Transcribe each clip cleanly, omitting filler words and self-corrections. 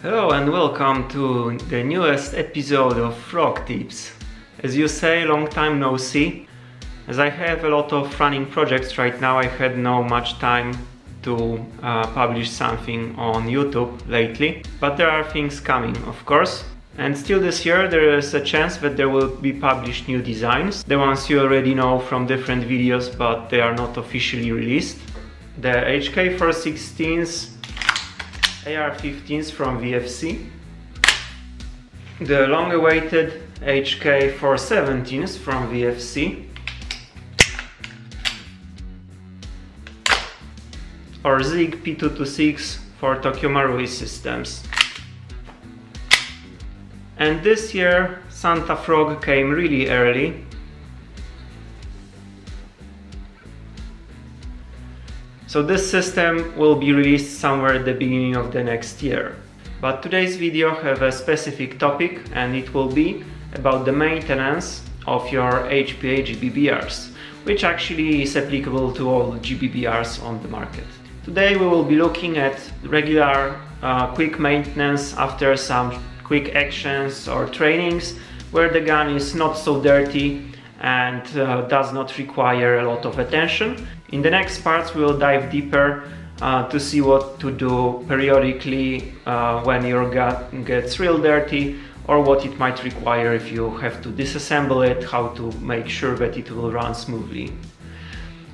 Hello and welcome to the newest episode of Frog Tips. As you say, long time no see. As I have a lot of running projects right now, I had no much time to publish something on YouTube lately. But there are things coming, of course. And still this year there is a chance that there will be published new designs. The ones you already know from different videos, but they are not officially released. The HK416s, AR15s from VFC, the long-awaited HK417s from VFC, or Zig P226 for Tokyo Marui systems. And this year Santa Frog came really early. So this system will be released somewhere at the beginning of the next year. But today's video have a specific topic, and it will be about the maintenance of your HPA GBBRs, which actually is applicable to all GBBRs on the market. Today we will be looking at regular quick maintenance after some quick actions or trainings where the gun is not so dirty and does not require a lot of attention. In the next parts we will dive deeper to see what to do periodically when your gun gets real dirty, or what it might require if you have to disassemble it, how to make sure that it will run smoothly.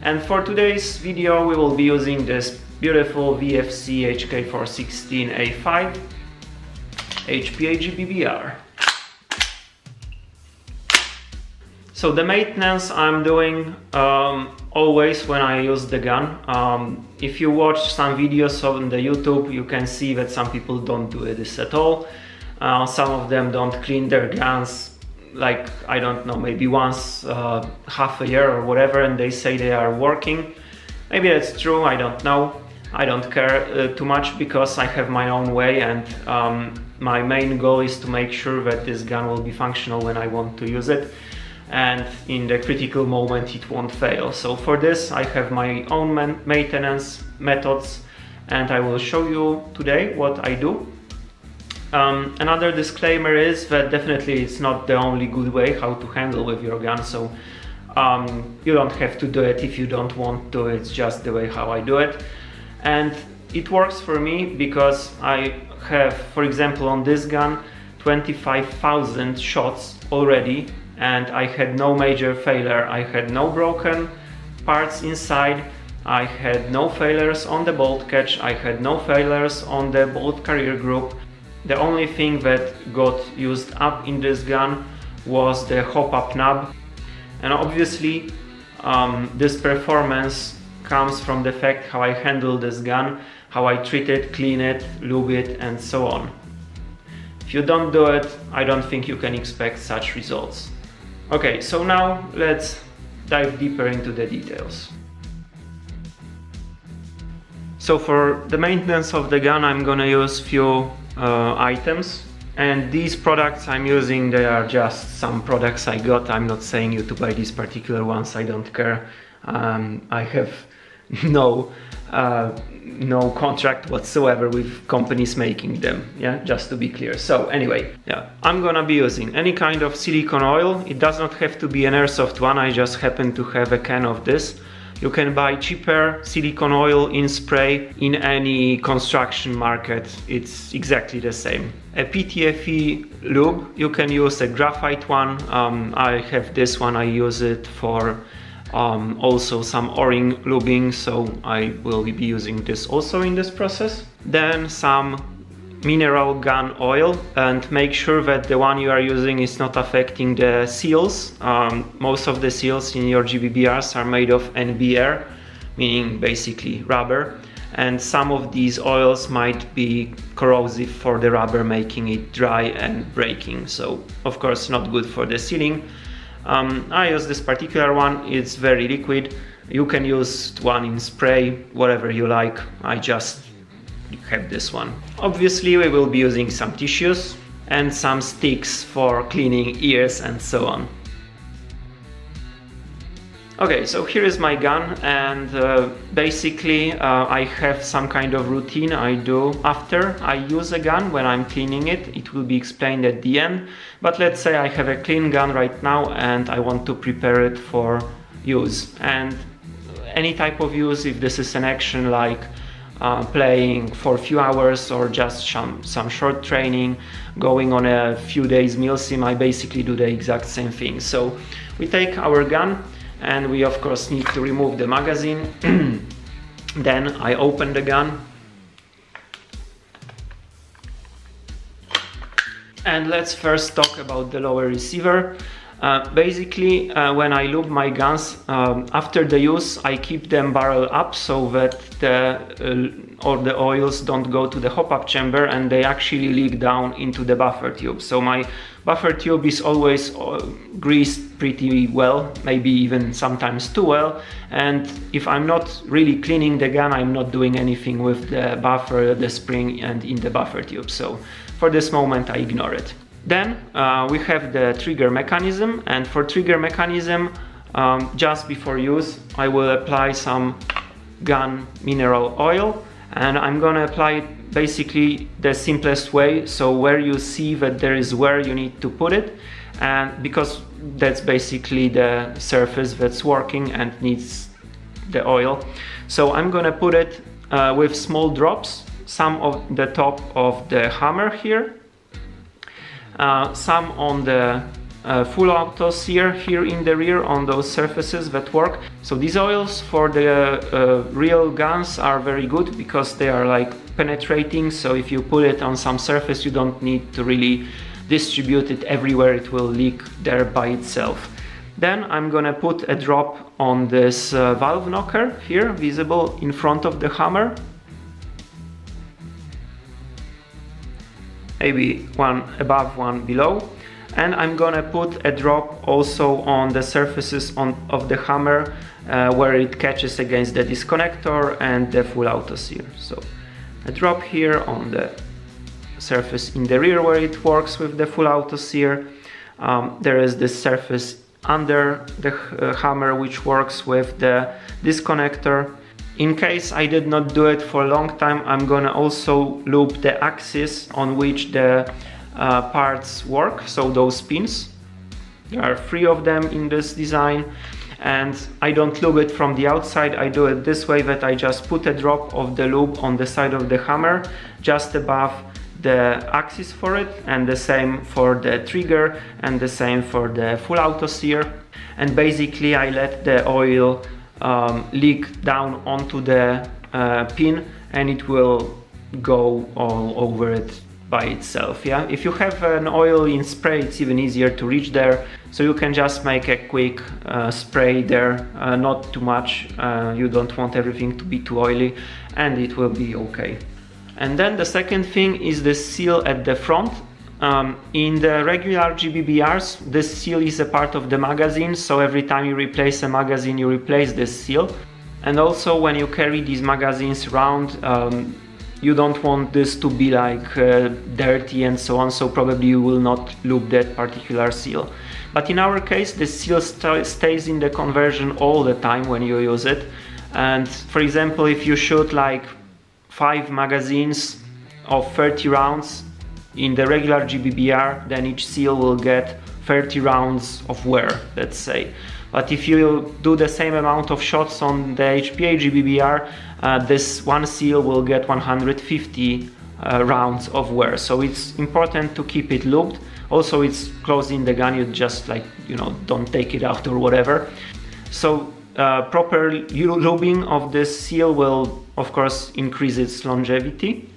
And for today's video we will be using this beautiful VFC HK416A5 HPA GBBR. So the maintenance I'm doing always when I use the gun. If you watch some videos on the YouTube, you can see that some people don't do this at all. Some of them don't clean their guns, like, I don't know, maybe once half a year or whatever, and they say they are working. Maybe that's true, I don't know. I don't care too much because I have my own way, and my main goal is to make sure that this gun will be functional when I want to use it, and in the critical moment it won't fail. So for this I have my own maintenance methods, and I will show you today what I do. Another disclaimer is that definitely it's not the only good way how to handle with your gun, so you don't have to do it if you don't want to. It's just the way how I do it, and it works for me because I have, for example, on this gun 25,000 shots already, and I had no major failure. I had no broken parts inside, I had no failures on the bolt catch, I had no failures on the bolt carrier group. The only thing that got used up in this gun was the hop-up knob, and obviously this performance comes from the fact how I handle this gun, how I treat it, clean it, lube it, and so on. If you don't do it, I don't think you can expect such results. Okay, so now let's dive deeper into the details. So for the maintenance of the gun I'm gonna use few items, and these products I'm using, they are just some products I got. I'm not saying you to buy these particular ones, I don't care. I have no contract whatsoever with companies making them, yeah, just to be clear. So anyway, yeah, I'm gonna be using any kind of silicone oil. It does not have to be an airsoft one, I just happen to have a can of this. You can buy cheaper silicone oil in spray in any construction market, it's exactly the same. A PTFE lube, you can use a graphite one. I have this one, I use it for also some O-ring lubing, so I will be using this also in this process. Then some mineral gun oil, and make sure that the one you are using is not affecting the seals. Most of the seals in your GBBRs are made of NBR, meaning basically rubber, and some of these oils might be corrosive for the rubber, making it dry and breaking, so of course not good for the sealing. I use this particular one, it's very liquid. You can use one in spray, whatever you like. I just have this one. Obviously we will be using some tissues and some sticks for cleaning ears and so on. Okay, so here is my gun, and basically I have some kind of routine I do after I use a gun when I'm cleaning it. It will be explained at the end, but let's say I have a clean gun right now and I want to prepare it for use. And any type of use, if this is an action like playing for a few hours or just some short training, going on a few days meal sim, I basically do the exact same thing. So we take our gun, and we of course need to remove the magazine. Then I open the gun, and let's first talk about the lower receiver. Basically, when I lube my guns, after the use I keep them barrel up so that the oils don't go to the hop-up chamber and they actually leak down into the buffer tube. So my buffer tube is always greased pretty well, maybe even sometimes too well, and if I'm not really cleaning the gun, I'm not doing anything with the buffer, the spring and in the buffer tube. So for this moment I ignore it. Then we have the trigger mechanism, and for trigger mechanism, just before use I will apply some gun mineral oil, and I'm gonna apply it basically the simplest way, so where you see that there is wear you need to put it, and because that's basically the surface that's working and needs the oil. So I'm gonna put it with small drops, some on the top of the hammer here, some on the full auto sear here in the rear on those surfaces that work. So these oils for the real guns are very good because they are like penetrating, so if you put it on some surface you don't need to really distribute it everywhere, it will leak there by itself. Then I'm gonna put a drop on this valve knocker here, visible in front of the hammer. Maybe one above, one below. And I'm gonna put a drop also on the surfaces of the hammer where it catches against the disconnector and the full auto sear. So a drop here on the surface in the rear where it works with the full auto sear. There is this surface under the hammer which works with the disconnector. In case I did not do it for a long time, I'm gonna also lube the axis on which the parts work, so those pins. There are 3 of them in this design, and I don't lube it from the outside. I do it this way, that I just put a drop of the lube on the side of the hammer just above the axis for it, and the same for the trigger and the same for the full auto sear. And basically I let the oil leak down onto the pin, and it will go all over it by itself. Yeah, if you have an oil in spray, it's even easier to reach there, so you can just make a quick spray there, not too much, you don't want everything to be too oily, and it will be okay. And then the second thing is the seal at the front. In the regular GBBRs, this seal is a part of the magazine, so every time you replace a magazine you replace this seal. And also when you carry these magazines around, you don't want this to be like dirty and so on, so probably you will not lube that particular seal. But in our case, the seal stays in the conversion all the time when you use it. And for example, if you shoot like 5 magazines of 30 rounds in the regular GBBR, then each seal will get 30 rounds of wear, let's say. But if you do the same amount of shots on the HPA GBBR, this one seal will get 150 rounds of wear. So it's important to keep it lubed. Also, it's close in the gun, you just like, you know, don't take it out or whatever. So proper lubing of this seal will, of course, increase its longevity.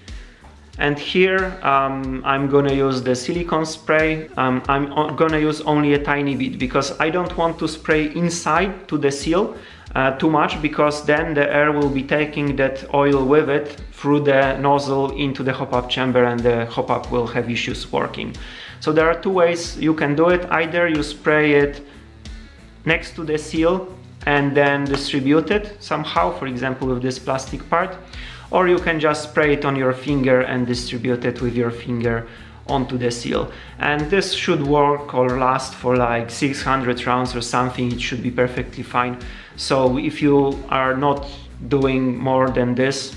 And here I'm gonna use the silicone spray. I'm gonna use only a tiny bit because I don't want to spray inside to the seal too much, because then the air will be taking that oil with it through the nozzle into the hop-up chamber, and the hop-up will have issues working. So there are 2 ways you can do it. Either you spray it next to the seal and then distribute it somehow, for example with this plastic part, or you can just spray it on your finger and distribute it with your finger onto the seal. And this should work or last for like 600 rounds or something. It should be perfectly fine. So if you are not doing more than this,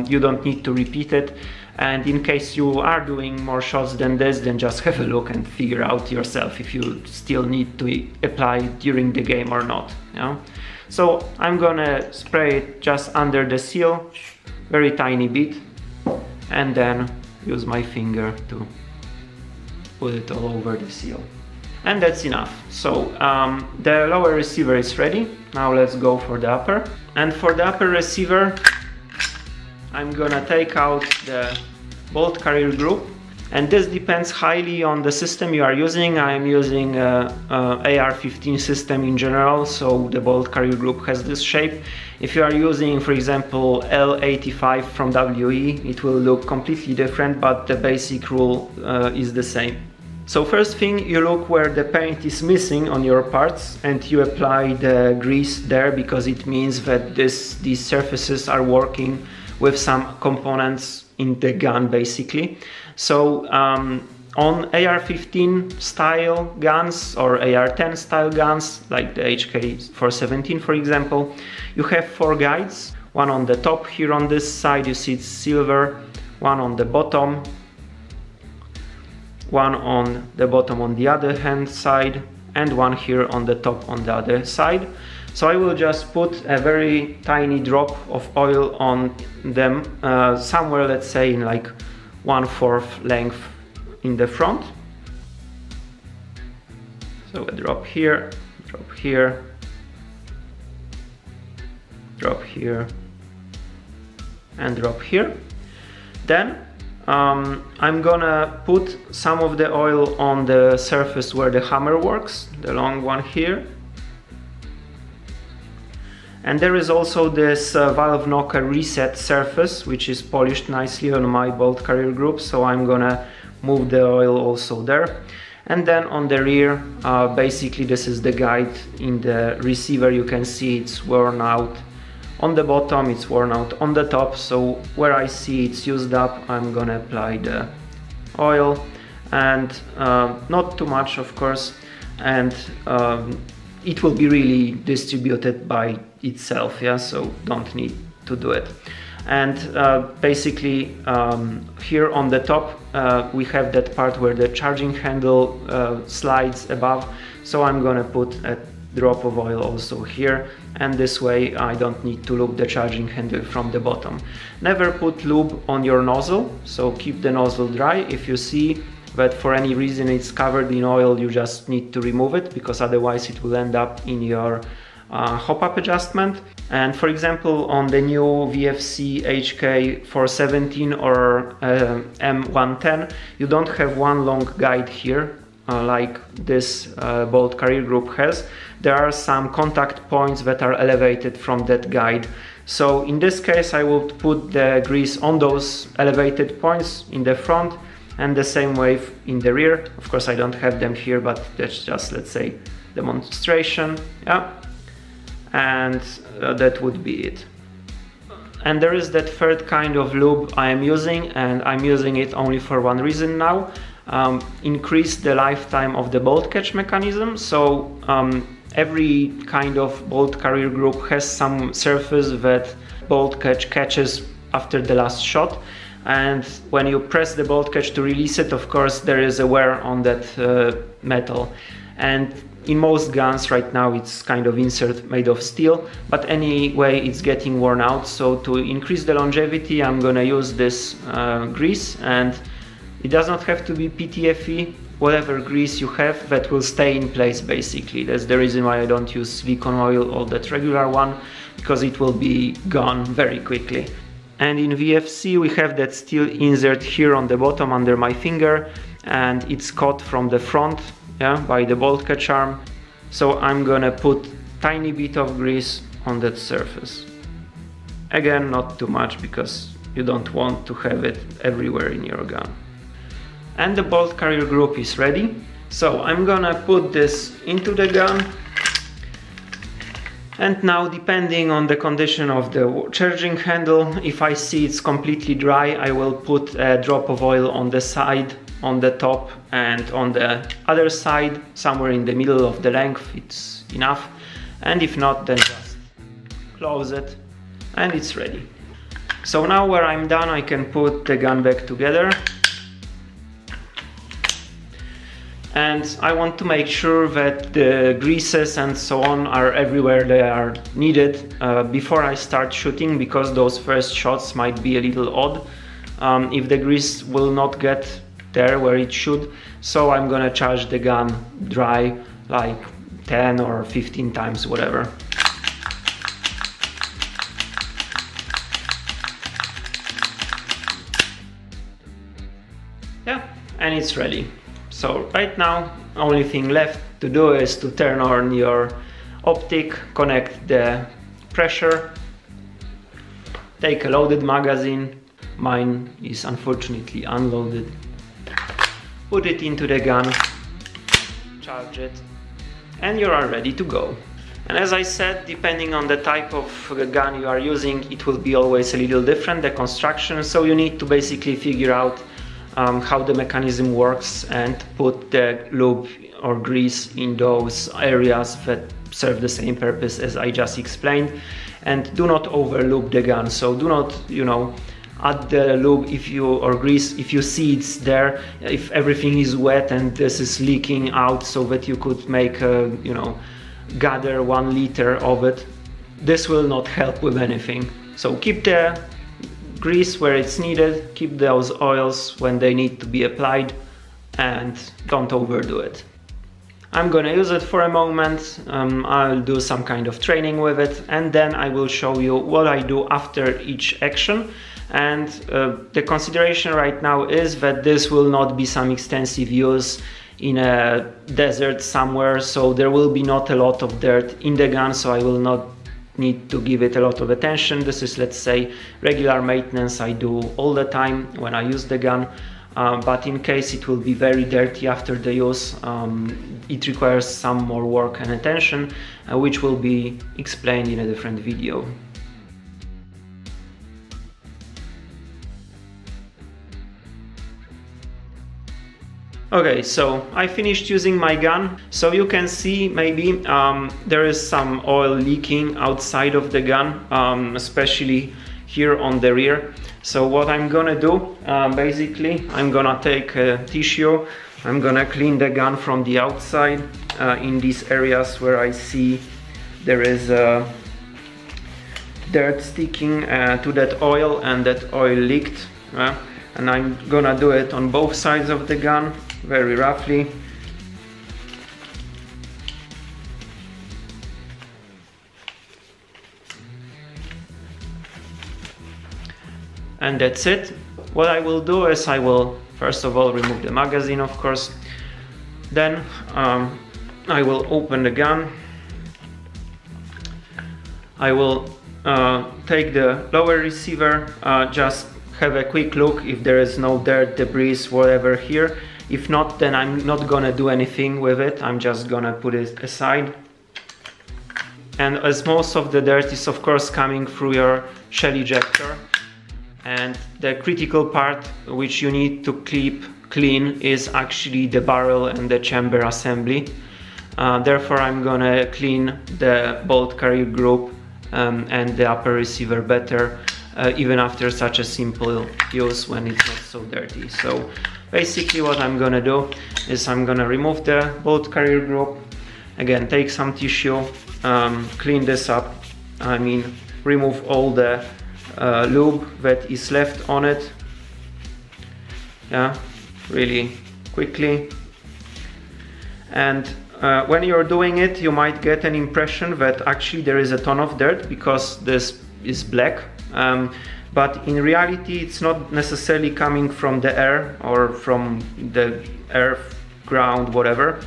you don't need to repeat it. And in case you are doing more shots than this, then just have a look and figure out yourself if you still need to apply it during the game or not. Yeah? So I'm gonna spray it just under the seal, very tiny bit, and then use my finger to put it all over the seal. And that's enough. So the lower receiver is ready. Now let's go for the upper. And for the upper receiver, I'm gonna take out the bolt carrier group, and this depends highly on the system you are using. I'm using a AR-15 system in general, so the bolt carrier group has this shape. If you are using, for example, L85 from WE, it will look completely different, but the basic rule is the same. So first thing, you look where the paint is missing on your parts and you apply the grease there, because it means that these surfaces are working with some components in the gun basically. So on AR-15 style guns or AR-10 style guns, like the HK417 for example, you have 4 guides. One on the top here on this side, you see it's silver, one on the bottom, one on the bottom on the other hand side, and one here on the top on the other side. So I will just put a very tiny drop of oil on them, somewhere, let's say in like 1/4 length in the front. So a drop here, drop here, drop here, and drop here. Then I'm gonna put some of the oil on the surface where the hammer works, the long one here. And there is also this valve knocker reset surface, which is polished nicely on my bolt carrier group, so I'm gonna move the oil also there. And then on the rear, basically this is the guide in the receiver. You can see it's worn out on the bottom, it's worn out on the top, so where I see it's used up, I'm gonna apply the oil, and not too much of course, and it will be really distributed by itself, yeah, so don't need to do it. And basically here on the top we have that part where the charging handle slides above, so I'm gonna put a drop of oil also here, and this way I don't need to loop the charging handle from the bottom. Never put lube on your nozzle, so keep the nozzle dry. If you see that for any reason it's covered in oil, you just need to remove it, because otherwise it will end up in your hop-up adjustment. And for example, on the new VFC HK417 or M110, you don't have one long guide here like this bolt carrier group has. There are some contact points that are elevated from that guide. So in this case I would put the grease on those elevated points in the front, and the same way in the rear. Of course I don't have them here, but that's just, let's say, demonstration. Yeah. And that would be it. And there is that third kind of lube I am using, and I'm using it only for one reason now. Increase the lifetime of the bolt catch mechanism. So every kind of bolt carrier group has some surface that bolt catch catches after the last shot, and when you press the bolt catch to release it, of course there is a wear on that metal. And in most guns right now it's kind of insert made of steel, but anyway it's getting worn out. So to increase the longevity I'm gonna use this grease, and it does not have to be PTFE, whatever grease you have that will stay in place basically. That's the reason why I don't use silicone oil or that regular one, because it will be gone very quickly. And in VFC we have that steel insert here on the bottom under my finger, and it's caught from the front, yeah, by the bolt catch arm. So I'm gonna put tiny bit of grease on that surface. Again, not too much, because you don't want to have it everywhere in your gun. And the bolt carrier group is ready. So I'm gonna put this into the gun. And now, depending on the condition of the charging handle, if I see it's completely dry, I will put a drop of oil on the side on the top and on the other side, somewhere in the middle of the length, it's enough. And if not, then just close it and it's ready. So now where I'm done, I can put the gun back together. And I want to make sure that the greases and so on are everywhere they are needed before I start shooting, because those first shots might be a little odd if the grease will not get there where it should. So I'm gonna charge the gun dry like 10 or 15 times, whatever. Yeah, and it's ready. So right now, only thing left to do is to turn on your optic, connect the pressure, take a loaded magazine, mine is unfortunately unloaded, put it into the gun, charge it, and you are ready to go. And as I said, depending on the type of gun you are using, it will be always a little different, the construction, so you need to basically figure out how the mechanism works and put the lube or grease in those areas that serve the same purpose as I just explained. And do not over lube the gun, so do not, you know, add the lube or grease if you see it's there, if everything is wet and this is leaking out so that you could make a, you know, gather 1 liter of it. This will not help with anything. So keep the grease where it's needed, keep those oils when they need to be applied, and don't overdo it. I'm gonna use it for a moment, I'll do some kind of training with it, and then I will show you what I do after each action. And the consideration right now is that this will not be some extensive use in a desert somewhere, so there will be not a lot of dirt in the gun, so I will not need to give it a lot of attention. This is, let's say, regular maintenance I do all the time when I use the gun, but in case it will be very dirty after the use, it requires some more work and attention, which will be explained in a different video. Okay, so I finished using my gun. So you can see maybe there is some oil leaking outside of the gun, especially here on the rear. So what I'm gonna do, basically, I'm gonna take a tissue, I'm gonna clean the gun from the outside in these areas where I see there is dirt sticking to that oil and that oil leaked. And I'm gonna do it on both sides of the gun, very roughly. And that's it. What I will do is I will first of all remove the magazine, of course. Then I will open the gun. I will take the lower receiver, just have a quick look if there is no dirt, debris, whatever here. If not, then I'm not gonna do anything with it, I'm just gonna put it aside. And as most of the dirt is of course coming through your shell ejector, and the critical part which you need to keep clean is actually the barrel and the chamber assembly. Therefore I'm gonna clean the bolt carrier group and the upper receiver better, even after such a simple use when it's not so dirty. So basically what I'm gonna do is I'm gonna remove the bolt carrier group, again take some tissue, clean this up, I mean remove all the lube that is left on it, yeah, really quickly. And when you're doing it, you might get an impression that actually there is a ton of dirt because this is black, but in reality it's not necessarily coming from the air or from the earth, ground, whatever.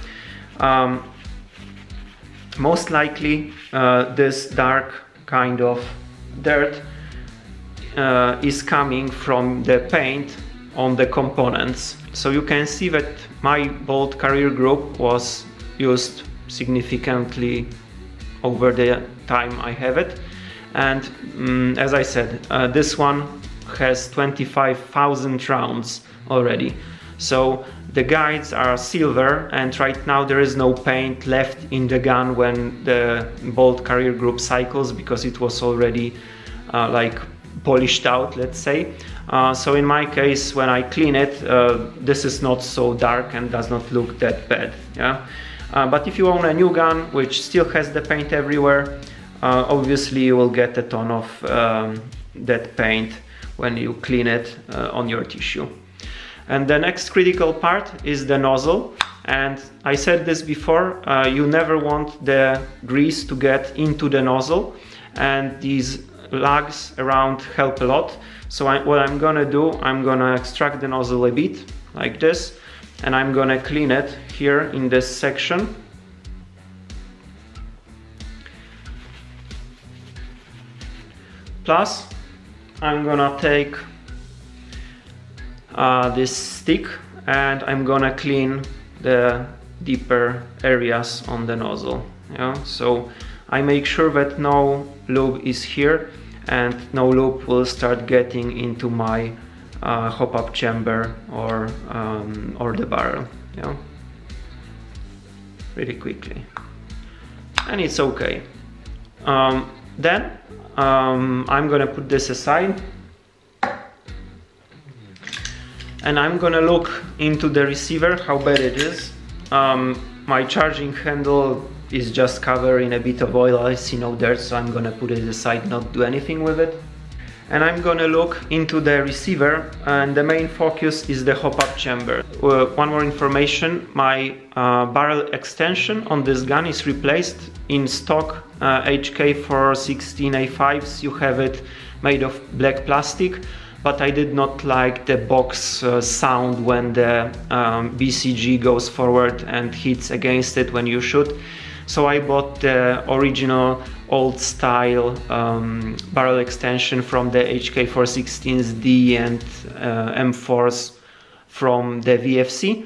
Most likely this dark kind of dirt is coming from the paint on the components. So you can see that my bolt carrier group was used significantly over the time I have it, and as I said, this one has 25,000 rounds already. So the guides are silver, and right now there is no paint left in the gun when the bolt carrier group cycles, because it was already like polished out, let's say. So in my case, when I clean it, this is not so dark and does not look that bad. Yeah. But if you own a new gun which still has the paint everywhere, obviously you will get a ton of that paint when you clean it on your tissue. And the next critical part is the nozzle. And I said this before, you never want the grease to get into the nozzle, and these lugs around help a lot. So what I'm gonna do, I'm gonna extract the nozzle a bit like this, and I'm gonna clean it here in this section. Plus, I'm gonna take this stick and I'm gonna clean the deeper areas on the nozzle. Yeah? So I make sure that no lube is here and no lube will start getting into my hop-up chamber or the barrel. Yeah? Really quickly, and it's okay. Then I'm gonna put this aside, and I'm gonna look into the receiver, how bad it is. My charging handle is just covered in a bit of oil. I see no dirt, so I'm gonna put it aside, not do anything with it. And I'm gonna look into the receiver, and the main focus is the hop-up chamber. One more information, my barrel extension on this gun is replaced. In stock HK416A5s, you have it made of black plastic, but I did not like the box sound when the BCG goes forward and hits against it when you shoot. So I bought the original old style barrel extension from the HK416D and M4s from the VFC.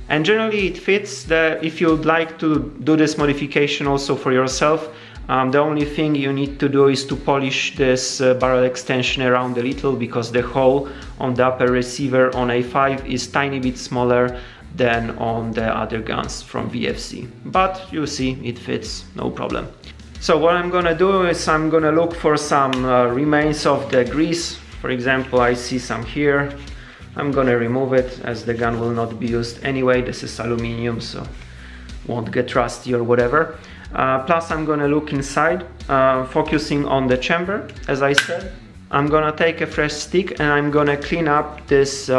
And generally it fits. If you'd like to do this modification also for yourself, the only thing you need to do is to polish this barrel extension around a little, because the hole on the upper receiver on A5 is tiny bit smaller than on the other guns from VFC. But you see, it fits, no problem. So what I'm gonna do is I'm gonna look for some remains of the grease. For example, I see some here. I'm gonna remove it, as the gun will not be used anyway. This is aluminium, so won't get rusty or whatever. Plus I'm gonna look inside, focusing on the chamber, as I said. I'm gonna take a fresh stick and I'm gonna clean up this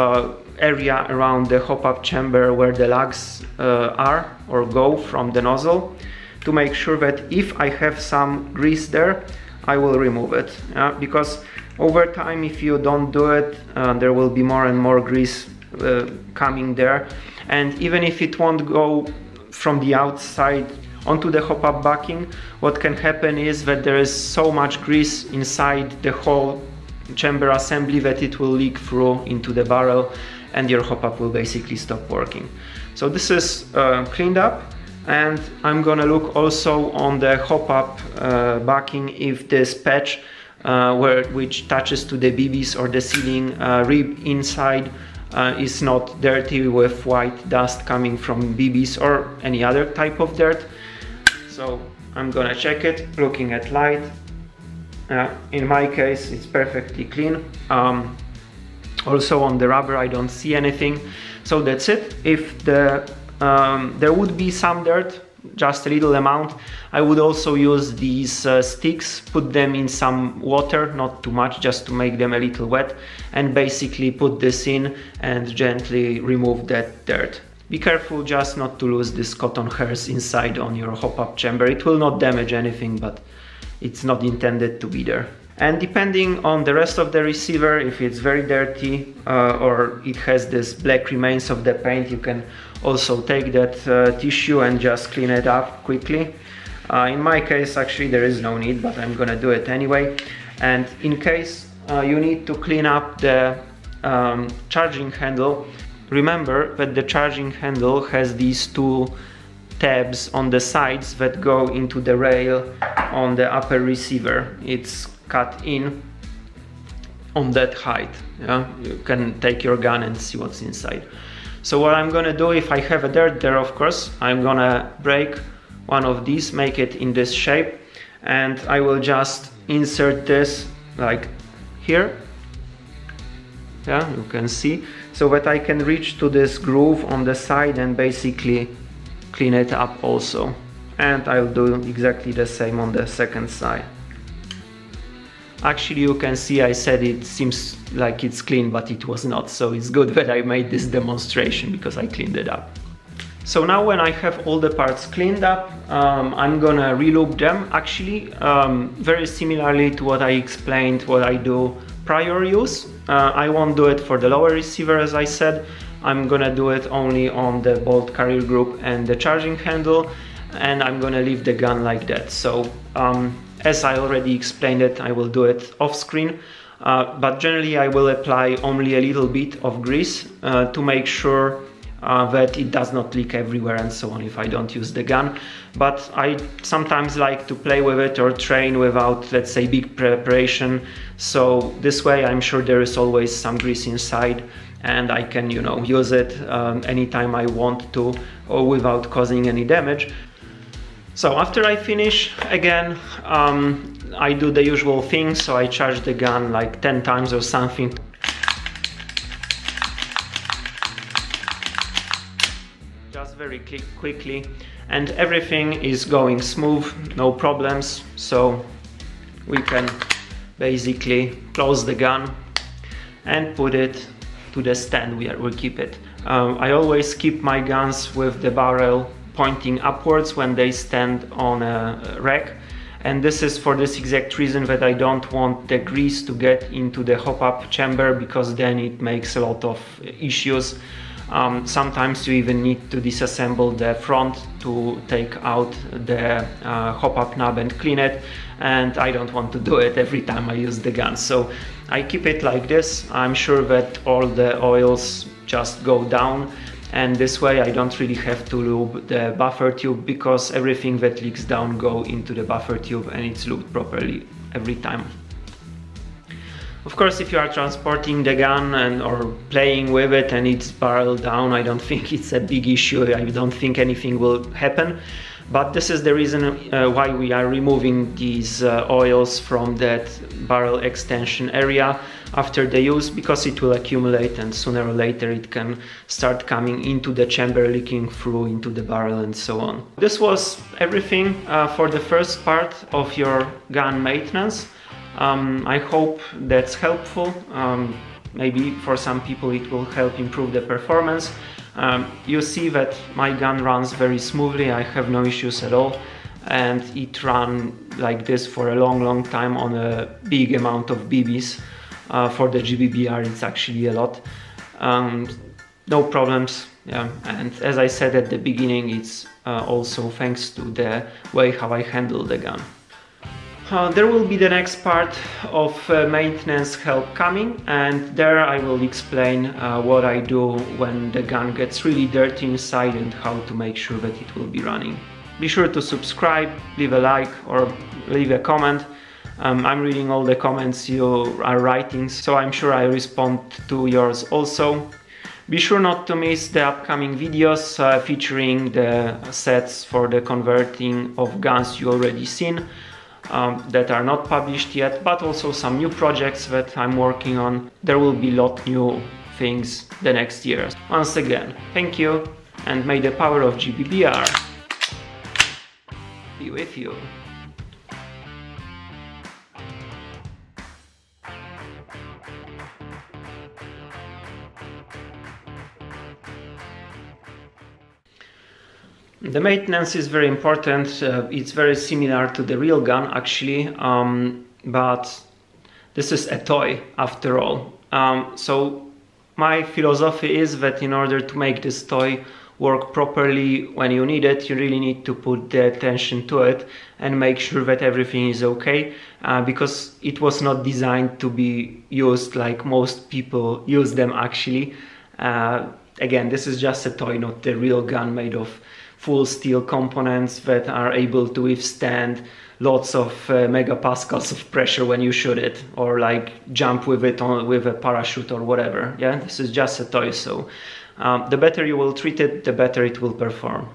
area around the hop-up chamber where the lugs are or go from the nozzle, to make sure that if I have some grease there, I will remove it. Because over time, if you don't do it, there will be more and more grease coming there. And even if it won't go from the outside onto the hop-up backing, what can happen is that there is so much grease inside the whole chamber assembly that it will leak through into the barrel, and your hop-up will basically stop working. So this is cleaned up, and I'm gonna look also on the hop-up backing if this patch which touches to the BBs or the sealing rib inside is not dirty with white dust coming from BBs or any other type of dirt. So I'm gonna check it, looking at light. In my case, it's perfectly clean. Also on the rubber, I don't see anything. So that's it. If there would be some dirt, just a little amount, I would also use these sticks, put them in some water, not too much, just to make them a little wet, and basically put this in and gently remove that dirt. Be careful just not to lose these cotton hairs inside on your hop-up chamber. It will not damage anything, but it's not intended to be there. And depending on the rest of the receiver, if it's very dirty or it has this black remains of the paint, you can also take that tissue and just clean it up quickly. In my case, actually, there is no need, but I'm gonna do it anyway. And in case you need to clean up the charging handle, remember that the charging handle has these two tabs on the sides that go into the rail on the upper receiver. It's cut in on that height. Yeah? You can take your gun and see what's inside. So what I'm gonna do, if I have a dirt there, of course, I'm gonna break one of these, make it in this shape, and I will just insert this like here. Yeah, you can see, so that I can reach to this groove on the side and basically clean it up also. And I'll do exactly the same on the second side. Actually, you can see I said it seems like it's clean, but it was not, so it's good that I made this demonstration because I cleaned it up. So now when I have all the parts cleaned up, I'm gonna reloop them, actually very similarly to what I explained what I do prior use. I won't do it for the lower receiver, as I said. I'm gonna do it only on the bolt carrier group and the charging handle, and I'm gonna leave the gun like that. So as I already explained it, I will do it off screen, but generally I will apply only a little bit of grease to make sure that it does not leak everywhere and so on if I don't use the gun. But I sometimes like to play with it or train without, let's say, big preparation, so this way I'm sure there is always some grease inside and I can, you know, use it anytime I want to or without causing any damage. So after I finish, again, I do the usual thing, so I charge the gun like 10 times or something. Just very quickly, and everything is going smooth, no problems, so we can basically close the gun and put it to the stand where we keep it. I always keep my guns with the barrel pointing upwards when they stand on a rack, and this is for this exact reason that I don't want the grease to get into the hop-up chamber, because then it makes a lot of issues. Sometimes you even need to disassemble the front to take out the hop-up knob and clean it, and I don't want to do it every time I use the gun. So I keep it like this. I'm sure that all the oils just go down, and this way I don't really have to lube the buffer tube, because everything that leaks down go into the buffer tube and it's lubed properly every time. Of course, if you are transporting the gun or playing with it and it's barrel down, I don't think it's a big issue. I don't think anything will happen. But this is the reason why we are removing these oils from that barrel extension area after the use, because it will accumulate and sooner or later it can start coming into the chamber, leaking through into the barrel and so on. This was everything for the first part of your gun maintenance. I hope that's helpful. Maybe for some people it will help improve the performance. You see that my gun runs very smoothly, I have no issues at all, and it ran like this for a long time on a big amount of BBs. For the GBBR it's actually a lot. No problems, yeah. And as I said at the beginning, it's also thanks to the way how I handle the gun. There will be the next part of maintenance help coming, and there I will explain what I do when the gun gets really dirty inside and how to make sure that it will be running. Be sure to subscribe, leave a like or leave a comment. I'm reading all the comments you are writing, so I'm sure I respond to yours also. Be sure not to miss the upcoming videos featuring the sets for the converting of guns you already seen. That are not published yet, but also some new projects that I'm working on. There will be a lot new things the next year. Once again, thank you, and may the power of GBBR be with you. The maintenance is very important. It's very similar to the real gun actually, but this is a toy after all. So my philosophy is that in order to make this toy work properly when you need it, you really need to put the attention to it and make sure that everything is okay, because it was not designed to be used like most people use them actually. Again, this is just a toy, not the real gun made of full steel components that are able to withstand lots of megapascals of pressure when you shoot it, or like jump with it with a parachute or whatever. Yeah, this is just a toy, so the better you will treat it, the better it will perform.